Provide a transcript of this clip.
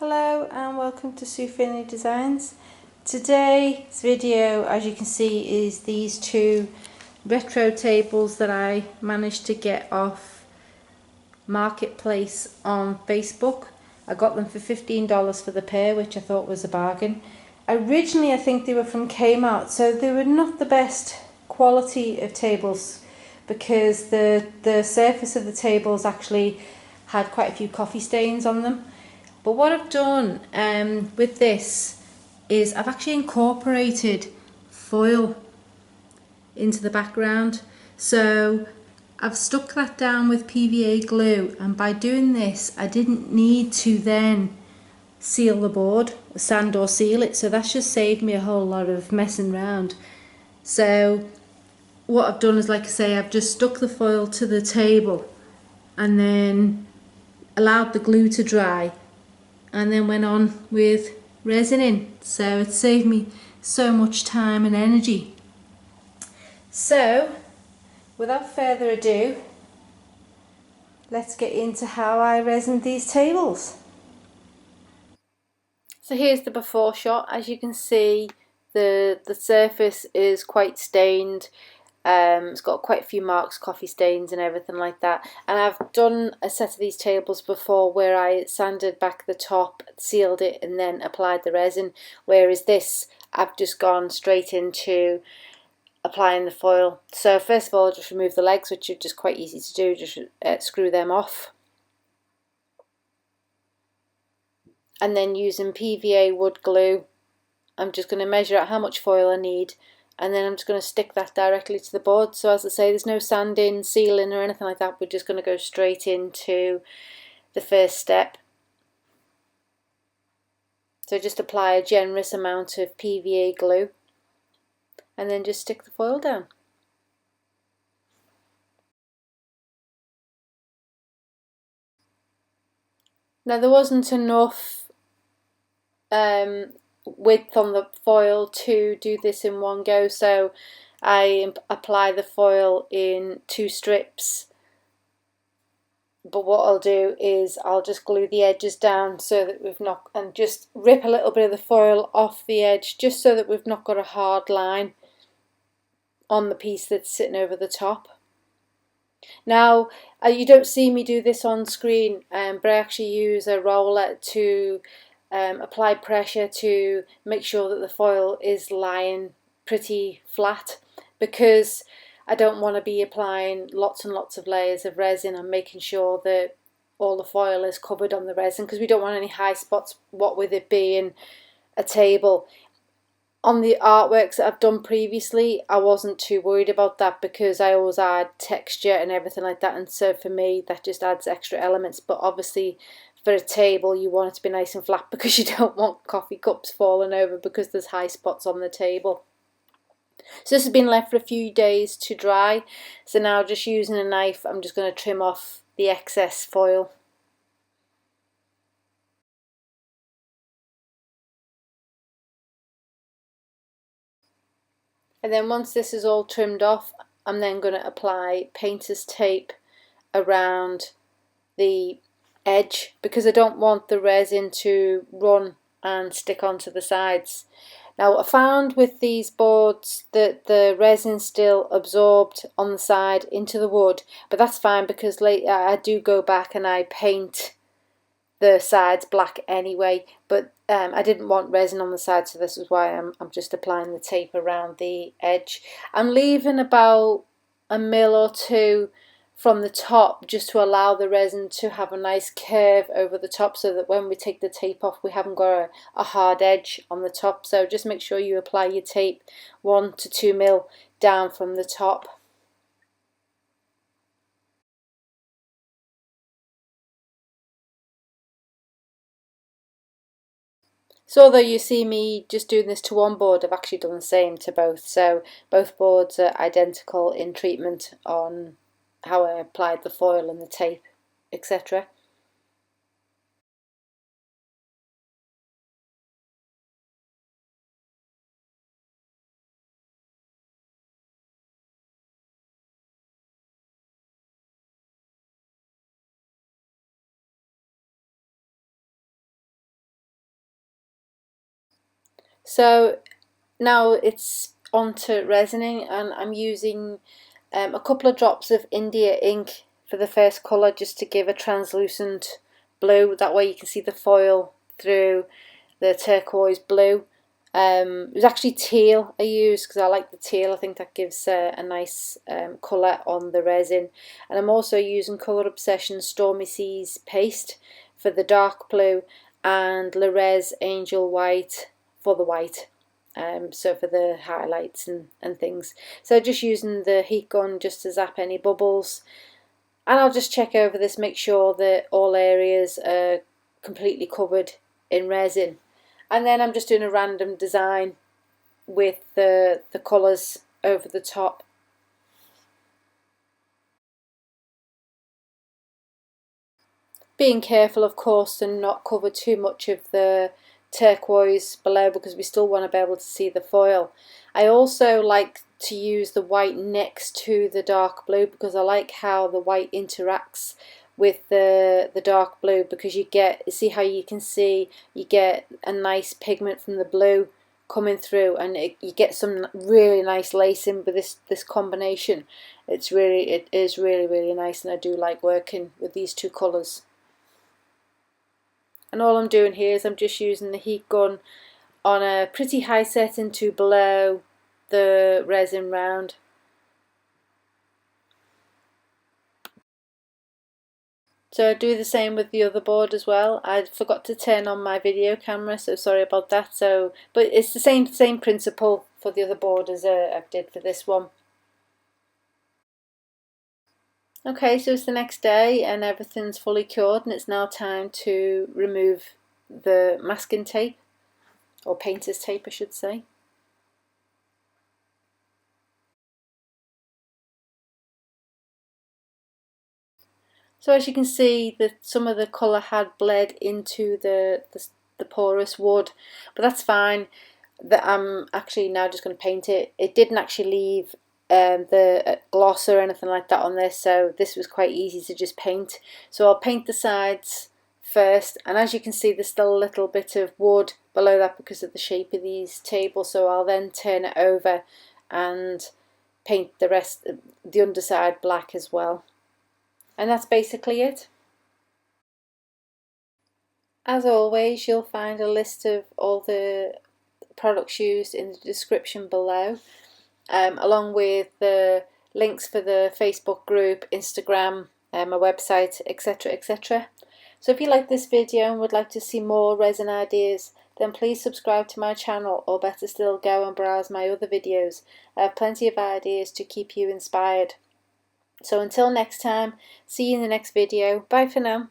Hello and welcome to Findlay Designs. Today's video, as you can see, is these two retro tables that I managed to get off Marketplace on Facebook. I got them for $15 for the pair, which I thought was a bargain. Originally I think they were from Kmart, so they were not the best quality of tables because the surface of the tables actually had quite a few coffee stains on them. But what I've done with this is I've actually incorporated foil into the background. So I've stuck that down with PVA glue, and by doing this I didn't need to then seal the board, sand or seal it, so that's just saved me a whole lot of messing around. So what I've done is, like I say, I've just stuck the foil to the table and then allowed the glue to dry, and then went on with resin in, so it saved me so much time and energy. So without further ado, let's get into how I resined these tables. So here's the before shot. As you can see, the surface is quite stained. It's got quite a few marks, coffee stains and everything like that. And I've done a set of these tables before where I sanded back the top, sealed it and then applied the resin. Whereas this, I've just gone straight into applying the foil. So first of all, just remove the legs, which are just quite easy to do. Just screw them off. And then using PVA wood glue, I'm just going to measure out how much foil I need, and then I'm just going to stick that directly to the board. So as I say, there's no sanding, sealing or anything like that. We're just going to go straight into the first step. So just apply a generous amount of PVA glue and then just stick the foil down. Now there wasn't enough width on the foil to do this in one go, so I apply the foil in 2 strips. But what I'll do is I'll just glue the edges down so that we've not, and just rip a little bit of the foil off the edge just so that we've not got a hard line on the piece that's sitting over the top. Now you don't see me do this on screen, but I actually use a roller to apply pressure to make sure that the foil is lying pretty flat, because I don't want to be applying lots and lots of layers of resin and making sure that all the foil is covered on the resin, because we don't want any high spots, what with it being a table. On the artworks that I've done previously, I wasn't too worried about that because I always add texture and everything like that, and so for me that just adds extra elements. But obviously for a table you want it to be nice and flat because you don't want coffee cups falling over because there's high spots on the table. So this has been left for a few days to dry, so now just using a knife I'm just going to trim off the excess foil. And then once this is all trimmed off, I'm then going to apply painter's tape around the edge because I don't want the resin to run and stick onto the sides. Now I found with these boards that the resin still absorbed on the side into the wood, but that's fine because later I do go back and I paint the sides black anyway, but I didn't want resin on the side, so this is why I'm just applying the tape around the edge. I'm leaving about 1 mil or 2 from the top just to allow the resin to have a nice curve over the top so that when we take the tape off we haven't got a hard edge on the top. So just make sure you apply your tape 1 to 2 mil down from the top. So although you see me just doing this to one board, I've actually done the same to both. So both boards are identical in treatment on how I applied the foil and the tape, etc. So now it's on to resining, and I'm using a couple of drops of India ink for the first colour, just to give a translucent blue. That way you can see the foil through the turquoise blue. It was actually teal I used because I like the teal. I think that gives a nice colour on the resin. And I'm also using Colour Obsession Stormy Seas paste for the dark blue, and Resin Angel White for the white. So for the highlights and things. So just using the heat gun just to zap any bubbles. And I'll just check over this, make sure that all areas are completely covered in resin. And then I'm just doing a random design with the colours over the top. Being careful, of course, to not cover too much of the turquoise below, because we still want to be able to see the foil. I also like to use the white next to the dark blue, because I like how the white interacts with the dark blue, because you see how you can see you get a nice pigment from the blue coming through, and you get some really nice lacing with this combination. It is really nice, and I do like working with these two colours. And all I'm doing here is I'm just using the heat gun on a pretty high setting to below the resin round. So I do the same with the other board as well. I forgot to turn on my video camera, so sorry about that. But it's the same principle for the other board as I did for this one. Okay, so it's the next day and everything's fully cured, and it's now time to remove the masking tape, or painter's tape I should say. So as you can see, that some of the colour had bled into the porous wood, but that's fine. That I'm actually now just going to paint it. It didn't actually leave the gloss or anything like that on this, so this was quite easy to just paint. So I'll paint the sides first, and as you can see there's still a little bit of wood below that because of the shape of these tables, so I'll then turn it over and paint the rest, the underside, black as well. And that's basically it. As always, you'll find a list of all the products used in the description below, along with the links for the Facebook group, Instagram, my website, etc, etc. So if you like this video and would like to see more resin ideas, then please subscribe to my channel, or better still, go and browse my other videos. I have plenty of ideas to keep you inspired. So until next time, see you in the next video. Bye for now.